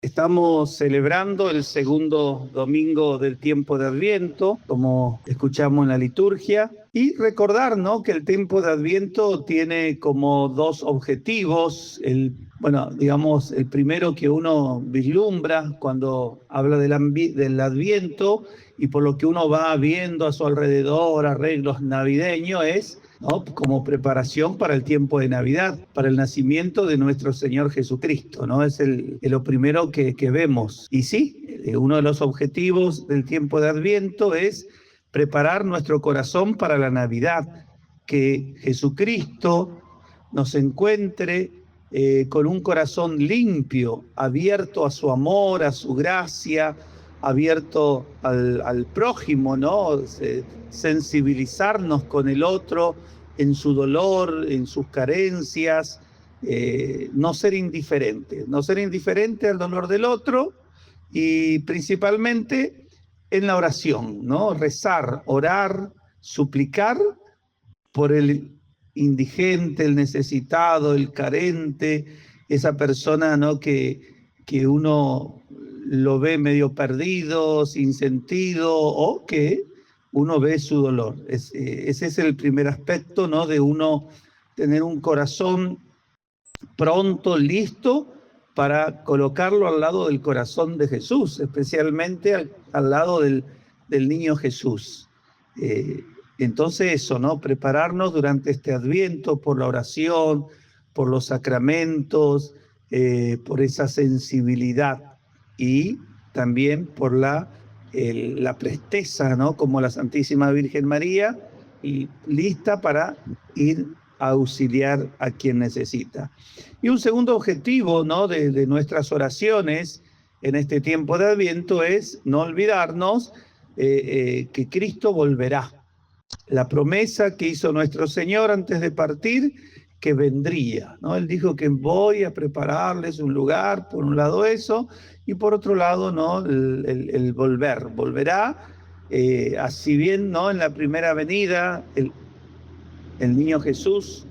Estamos celebrando el segundo domingo del tiempo de Adviento, como escuchamos en la liturgia, y recordar, ¿no?, que el tiempo de Adviento tiene como dos objetivos. El primero que uno vislumbra cuando habla del Adviento y por lo que uno va viendo a su alrededor, arreglos navideños, es, ¿no?, como preparación para el tiempo de Navidad, para el nacimiento de nuestro Señor Jesucristo, ¿no? Es lo primero que vemos. Y sí, uno de los objetivos del tiempo de Adviento es preparar nuestro corazón para la Navidad, que Jesucristo nos encuentre con un corazón limpio, abierto a su amor, a su gracia, abierto al prójimo, ¿no? Sensibilizarnos con el otro en su dolor, en sus carencias, no ser indiferente al dolor del otro y principalmente en la oración, ¿no? Rezar, orar, suplicar por el indigente, el necesitado, el carente, esa persona, ¿no?, que uno lo ve medio perdido, sin sentido, o que uno ve su dolor. Ese es el primer aspecto, ¿no?, de uno tener un corazón pronto, listo, para colocarlo al lado del corazón de Jesús, especialmente al lado del niño Jesús. Entonces eso, ¿no? Prepararnos durante este Adviento por la oración, por los sacramentos, por esa sensibilidad y también por la presteza, ¿no?, como la Santísima Virgen María, y lista para ir a auxiliar a quien necesita. Y un segundo objetivo, ¿no?, de nuestras oraciones en este tiempo de Adviento es no olvidarnos que Cristo volverá. La promesa que hizo nuestro Señor antes de partir, que vendría, ¿no? Él dijo que voy a prepararles un lugar, por un lado eso, y por otro lado, ¿no?, el volverá, así bien, ¿no?, en la primera venida, el niño Jesús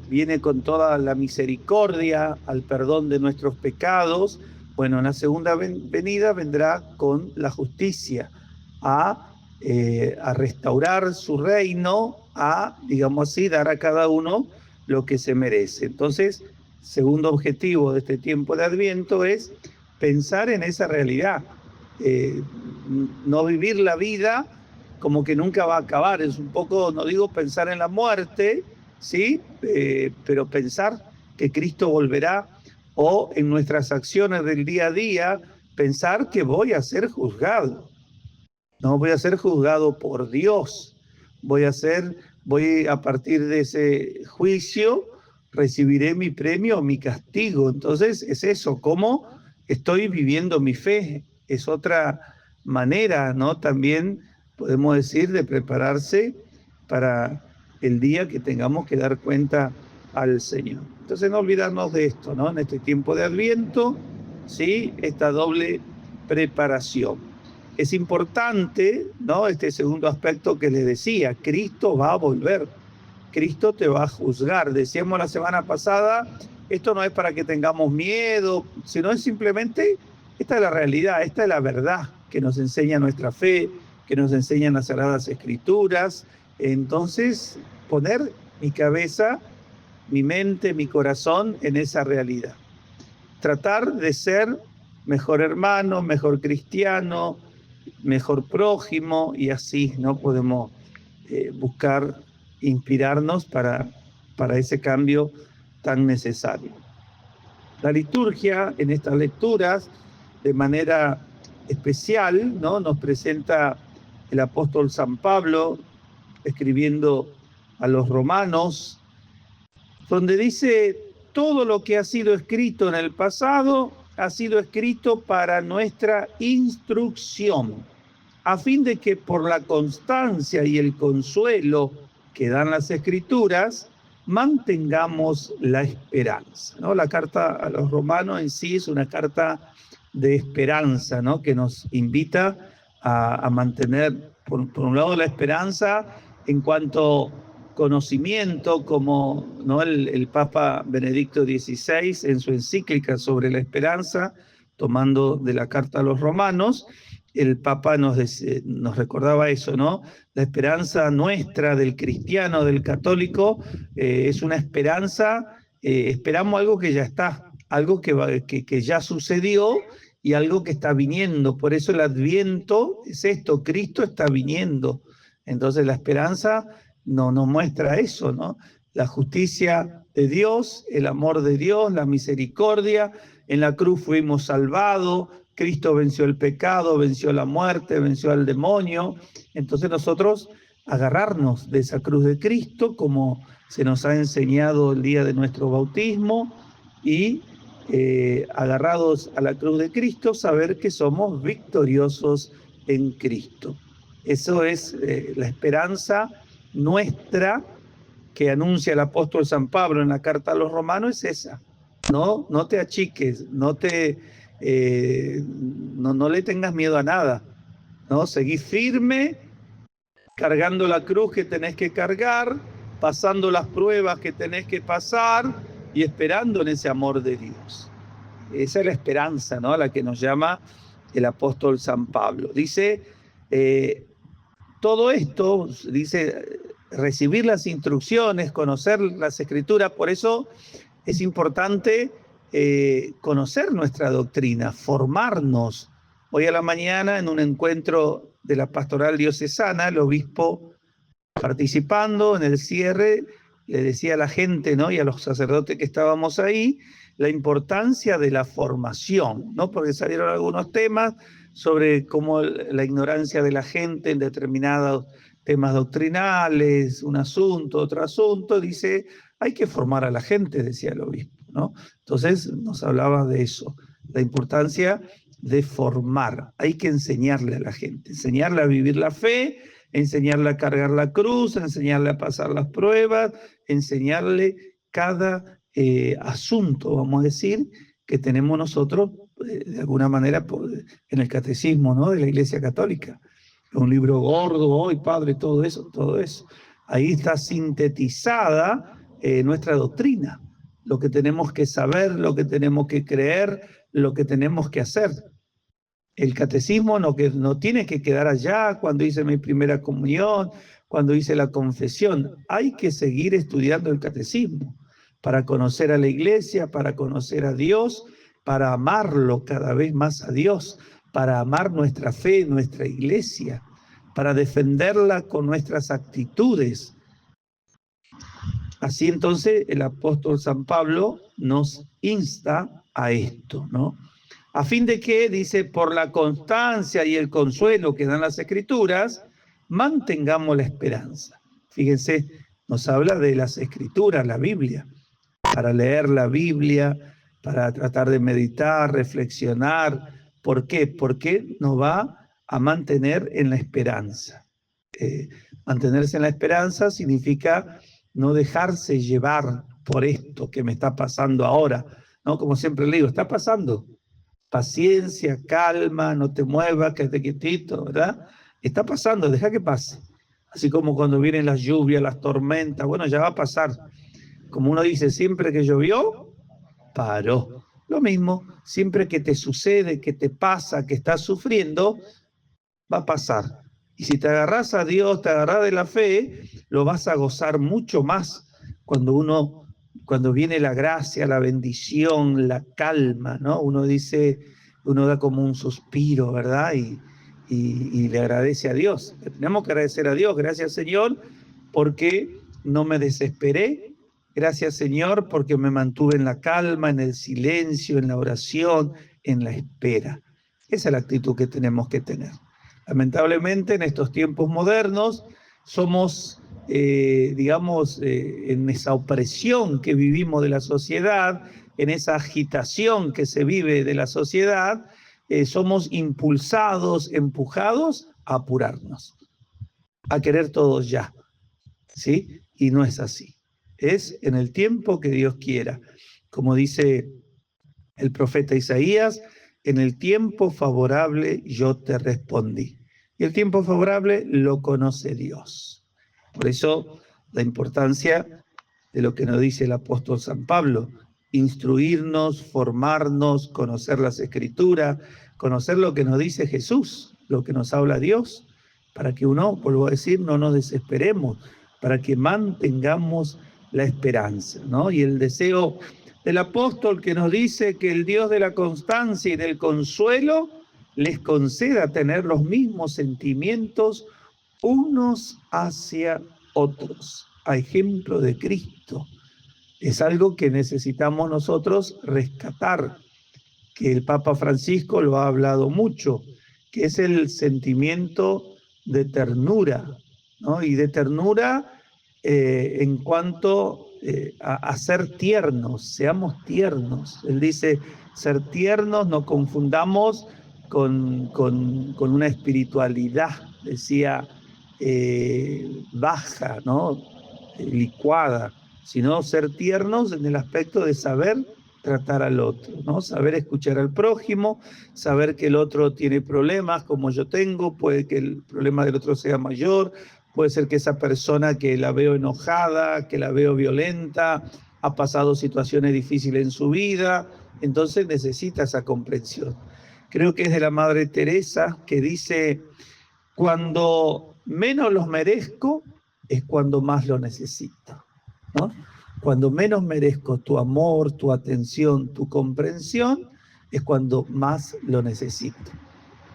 viene con toda la misericordia al perdón de nuestros pecados. Bueno, en la segunda venida vendrá con la justicia a restaurar su reino, a, digamos así, dar a cada uno lo que se merece. Entonces, segundo objetivo de este tiempo de Adviento es pensar en esa realidad, no vivir la vida como que nunca va a acabar. Es un poco, no digo pensar en la muerte, ¿sí? Pero pensar que Cristo volverá, o en nuestras acciones del día a día, pensar que voy a ser juzgado. No voy a ser juzgado por Dios. Voy a partir de ese juicio, recibiré mi premio o mi castigo. Entonces es eso, cómo estoy viviendo mi fe. Es otra manera, ¿no?, también podemos decir, de prepararse para el día que tengamos que dar cuenta al Señor. Entonces no olvidarnos de esto, ¿no?, en este tiempo de Adviento, ¿sí?, esta doble preparación. Es importante, ¿no?, este segundo aspecto que les decía: Cristo va a volver, Cristo te va a juzgar. Decíamos la semana pasada, esto no es para que tengamos miedo, sino es simplemente, esta es la realidad, esta es la verdad que nos enseña nuestra fe, que nos enseñan las Sagradas Escrituras. Entonces, poner mi cabeza, mi mente, mi corazón en esa realidad. Tratar de ser mejor hermano, mejor cristiano, mejor prójimo, y así, ¿no?, podemos buscar inspirarnos para ese cambio tan necesario. La liturgia en estas lecturas, de manera especial, ¿no?, nos presenta el apóstol San Pablo escribiendo a los romanos, donde dice: todo lo que ha sido escrito en el pasado ha sido escrito para nuestra instrucción, a fin de que por la constancia y el consuelo que dan las Escrituras, mantengamos la esperanza, ¿no? La carta a los romanos en sí es una carta de esperanza, ¿no?, que nos invita a mantener, por un lado, la esperanza en cuanto conocimiento, como, ¿no?, el Papa Benedicto XVI en su encíclica sobre la esperanza tomando de la carta a los Romanos, el Papa nos recordaba eso, ¿no? La esperanza nuestra del cristiano, del católico, es una esperanza, esperamos algo que ya está, algo que ya sucedió y algo que está viniendo. Por eso el Adviento es esto, Cristo está viniendo. Entonces la esperanza nos muestra eso, ¿no? La justicia de Dios, el amor de Dios, la misericordia. En la cruz fuimos salvados, Cristo venció el pecado, venció la muerte, venció al demonio. Entonces nosotros agarrarnos de esa cruz de Cristo, como se nos ha enseñado el día de nuestro bautismo, y agarrados a la cruz de Cristo, saber que somos victoriosos en Cristo. Eso es la esperanza nuestra que anuncia el apóstol San Pablo en la carta a los Romanos, es esa. No te achiques, no le tengas miedo a nada, ¿no? Seguí firme, cargando la cruz que tenés que cargar, pasando las pruebas que tenés que pasar y esperando en ese amor de Dios. Esa es la esperanza, ¿no?, a la que nos llama el apóstol San Pablo. Dice, todo esto, dice, recibir las instrucciones, conocer las Escrituras, por eso es importante conocer nuestra doctrina, formarnos. Hoy a la mañana, en un encuentro de la pastoral diocesana, el obispo, participando en el cierre, le decía a la gente, ¿no?, y a los sacerdotes que estábamos ahí, la importancia de la formación, ¿no?, porque salieron algunos temas sobre cómo la ignorancia de la gente en determinados temas doctrinales, un asunto, otro asunto. Dice, hay que formar a la gente, decía el obispo, ¿no? Entonces nos hablaba de eso, la importancia de formar. Hay que enseñarle a la gente, enseñarle a vivir la fe, enseñarle a cargar la cruz, enseñarle a pasar las pruebas, enseñarle cada asunto, vamos a decir, que tenemos nosotros, de alguna manera, en el catecismo, ¿no?, de la Iglesia Católica. Un libro gordo, hoy, Padre, todo eso. Ahí está sintetizada nuestra doctrina, lo que tenemos que saber, lo que tenemos que creer, lo que tenemos que hacer. El catecismo no tiene que quedar allá cuando hice mi primera comunión, cuando hice la confesión. Hay que seguir estudiando el catecismo para conocer a la Iglesia, para conocer a Dios, para amarlo cada vez más a Dios, para amar nuestra fe, nuestra Iglesia, para defenderla con nuestras actitudes. Así entonces el apóstol San Pablo nos insta a esto, ¿no? A fin de que, dice, por la constancia y el consuelo que dan las Escrituras, mantengamos la esperanza. Fíjense, nos habla de las Escrituras, la Biblia, para leer la Biblia, para tratar de meditar, reflexionar. ¿Por qué? Porque nos va a mantener en la esperanza. Mantenerse en la esperanza significa no dejarse llevar por esto que me está pasando ahora, ¿no? Como siempre le digo, está pasando. Paciencia, calma, no te muevas, quédate quietito, ¿verdad? Está pasando, deja que pase. Así como cuando vienen las lluvias, las tormentas, bueno, ya va a pasar. Como uno dice, siempre que llovió, paró. Lo mismo, siempre que te sucede, que te pasa, que estás sufriendo, va a pasar. Y si te agarrás a Dios, te agarrás de la fe, lo vas a gozar mucho más cuando viene la gracia, la bendición, la calma, ¿no? Uno dice, uno da como un suspiro, ¿verdad? Y le agradece a Dios. Tenemos que agradecer a Dios, gracias Señor, porque no me desesperé. Gracias Señor, porque me mantuve en la calma, en el silencio, en la oración, en la espera. Esa es la actitud que tenemos que tener. Lamentablemente, en estos tiempos modernos, somos, en esa opresión que vivimos de la sociedad, en esa agitación que se vive de la sociedad, somos impulsados, empujados a apurarnos, a querer todo ya, ¿sí? Y no es así. Es en el tiempo que Dios quiera. Como dice el profeta Isaías, en el tiempo favorable yo te respondí. Y el tiempo favorable lo conoce Dios. Por eso la importancia de lo que nos dice el apóstol San Pablo. instruirnos, formarnos, conocer las Escrituras, conocer lo que nos dice Jesús, lo que nos habla Dios, para que vuelvo a decir, no nos desesperemos, para que mantengamos la esperanza, ¿no? Y el deseo del apóstol que nos dice que el Dios de la constancia y del consuelo les conceda tener los mismos sentimientos unos hacia otros, a ejemplo de Cristo. Es algo que necesitamos nosotros rescatar, que el Papa Francisco lo ha hablado mucho, que es el sentimiento de ternura, ¿no? Y de ternura en cuanto a ser tiernos, seamos tiernos. Él dice, ser tiernos, no confundamos con una espiritualidad, decía, baja, ¿no? Licuada, sino ser tiernos en el aspecto de saber tratar al otro, ¿no? Saber escuchar al prójimo, saber que el otro tiene problemas como yo tengo, puede que el problema del otro sea mayor, puede ser que esa persona que la veo enojada, que la veo violenta, ha pasado situaciones difíciles en su vida, entonces necesita esa comprensión. Creo que es de la Madre Teresa que dice, cuando menos los merezco es cuando más lo necesito, ¿no? Cuando menos merezco tu amor, tu atención, tu comprensión, es cuando más lo necesito,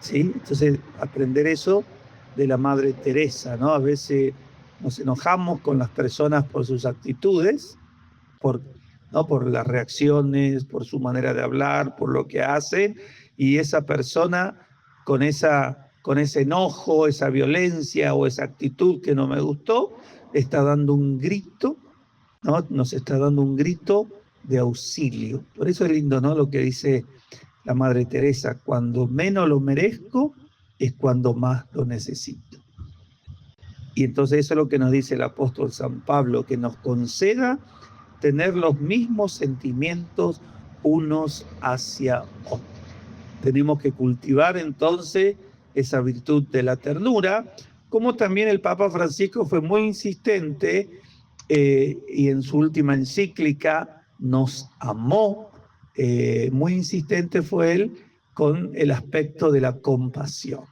¿sí? Entonces, aprender eso de la Madre Teresa, ¿no? A veces nos enojamos con las personas por sus actitudes, ¿no? Por las reacciones, por su manera de hablar, por lo que hacen, y esa persona con ese enojo, esa violencia o esa actitud que no me gustó, está dando un grito, ¿no? Nos está dando un grito de auxilio. Por eso es lindo, ¿no? Lo que dice la Madre Teresa, cuando menos lo merezco es cuando más lo necesito. Y entonces eso es lo que nos dice el apóstol San Pablo, que nos conceda tener los mismos sentimientos unos hacia otros. Tenemos que cultivar entonces esa virtud de la ternura, como también el Papa Francisco fue muy insistente y en su última encíclica nos amó, muy insistente fue él con el aspecto de la compasión.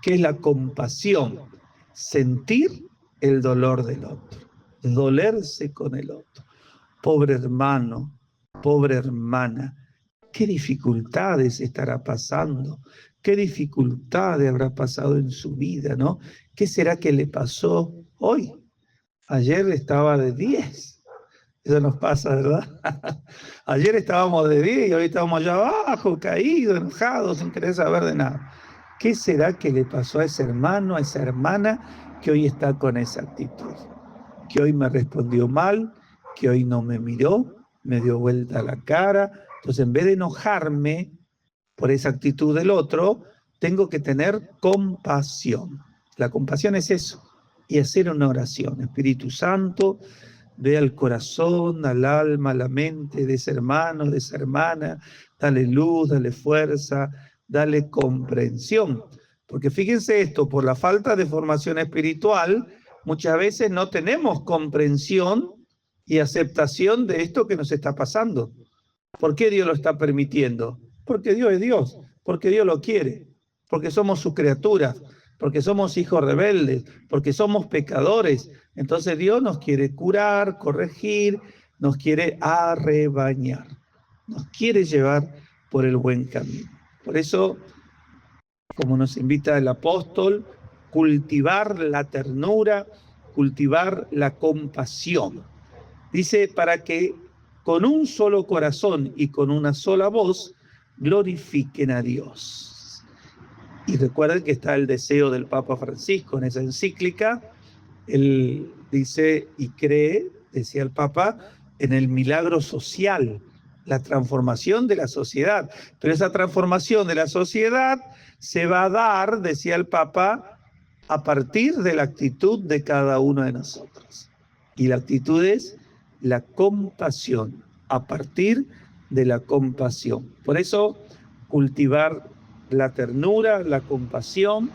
¿Qué es la compasión? Sentir el dolor del otro, dolerse con el otro. Pobre hermano, pobre hermana, ¿qué dificultades estará pasando? ¿Qué dificultades habrá pasado en su vida, no? ¿Qué será que le pasó hoy? Ayer estaba de 10. Eso nos pasa, ¿verdad? Ayer estábamos de 10 y hoy estamos allá abajo, caídos, enojados, sin querer saber de nada. ¿Qué será que le pasó a ese hermano, a esa hermana que hoy está con esa actitud? Que hoy me respondió mal, que hoy no me miró, me dio vuelta la cara. Entonces, en vez de enojarme por esa actitud del otro, tengo que tener compasión. La compasión es eso, y hacer una oración. Espíritu Santo, ve al corazón, al alma, a la mente de ese hermano, de esa hermana, dale luz, dale fuerza, dale comprensión. Porque fíjense esto, por la falta de formación espiritual, muchas veces no tenemos comprensión y aceptación de esto que nos está pasando. ¿Por qué Dios lo está permitiendo? Porque Dios es Dios, porque Dios lo quiere, porque somos sus criaturas, porque somos hijos rebeldes, porque somos pecadores. Entonces Dios nos quiere curar, corregir, nos quiere arrebañar, nos quiere llevar por el buen camino. Por eso, como nos invita el apóstol, cultivar la ternura, cultivar la compasión. Dice, para que con un solo corazón y con una sola voz glorifiquen a Dios. Y recuerden que está el deseo del Papa Francisco en esa encíclica. Él dice y cree, decía el Papa, en el milagro social, la transformación de la sociedad. Pero esa transformación de la sociedad se va a dar, decía el Papa, a partir de la actitud de cada uno de nosotros. Y la actitud es la compasión, a partir de la compasión. Por eso, cultivar la ternura, la compasión,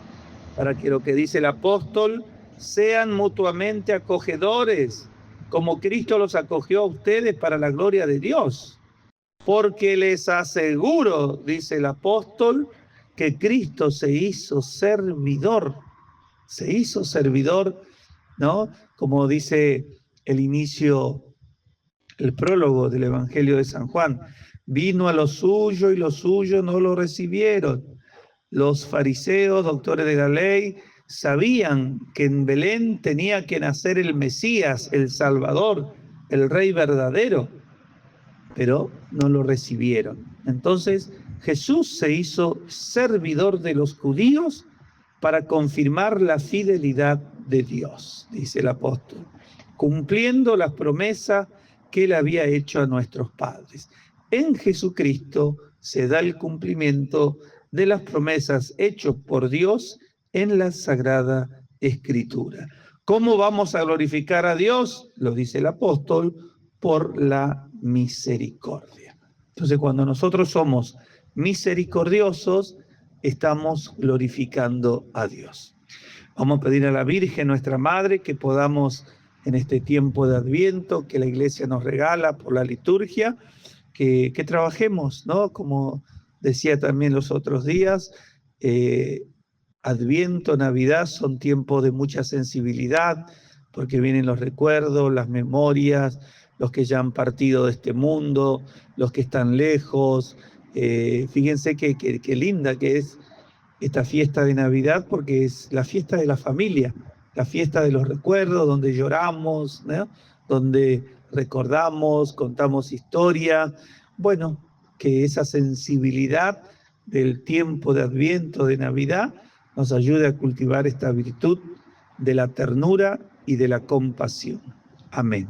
para que lo que dice el apóstol, sean mutuamente acogedores, como Cristo los acogió a ustedes para la gloria de Dios. porque les aseguro, dice el apóstol, que Cristo se hizo servidor, ¿no? Como dice el inicio, el prólogo del Evangelio de San Juan, vino a lo suyo y los suyos no lo recibieron. Los fariseos, doctores de la ley, sabían que en Belén tenía que nacer el Mesías, el Salvador, el Rey verdadero, pero no lo recibieron. Entonces Jesús se hizo servidor de los judíos para confirmar la fidelidad de Dios, dice el apóstol, cumpliendo las promesas que él había hecho a nuestros padres. En Jesucristo se da el cumplimiento de las promesas hechas por Dios en la Sagrada Escritura. ¿Cómo vamos a glorificar a Dios? Lo dice el apóstol, por la misericordia. Entonces, cuando nosotros somos misericordiosos, estamos glorificando a Dios. Vamos a pedir a la Virgen, nuestra Madre, que podamos en este tiempo de Adviento que la Iglesia nos regala por la liturgia, que trabajemos, ¿no? Como decía también los otros días, Adviento, Navidad son tiempos de mucha sensibilidad, porque vienen los recuerdos, las memorias, los que ya han partido de este mundo, los que están lejos. Fíjense qué linda que es esta fiesta de Navidad, porque es la fiesta de la familia, la fiesta de los recuerdos, donde lloramos, ¿no? Donde recordamos, contamos historia. Bueno, que esa sensibilidad del tiempo de Adviento, de Navidad, nos ayude a cultivar esta virtud de la ternura y de la compasión. Amén.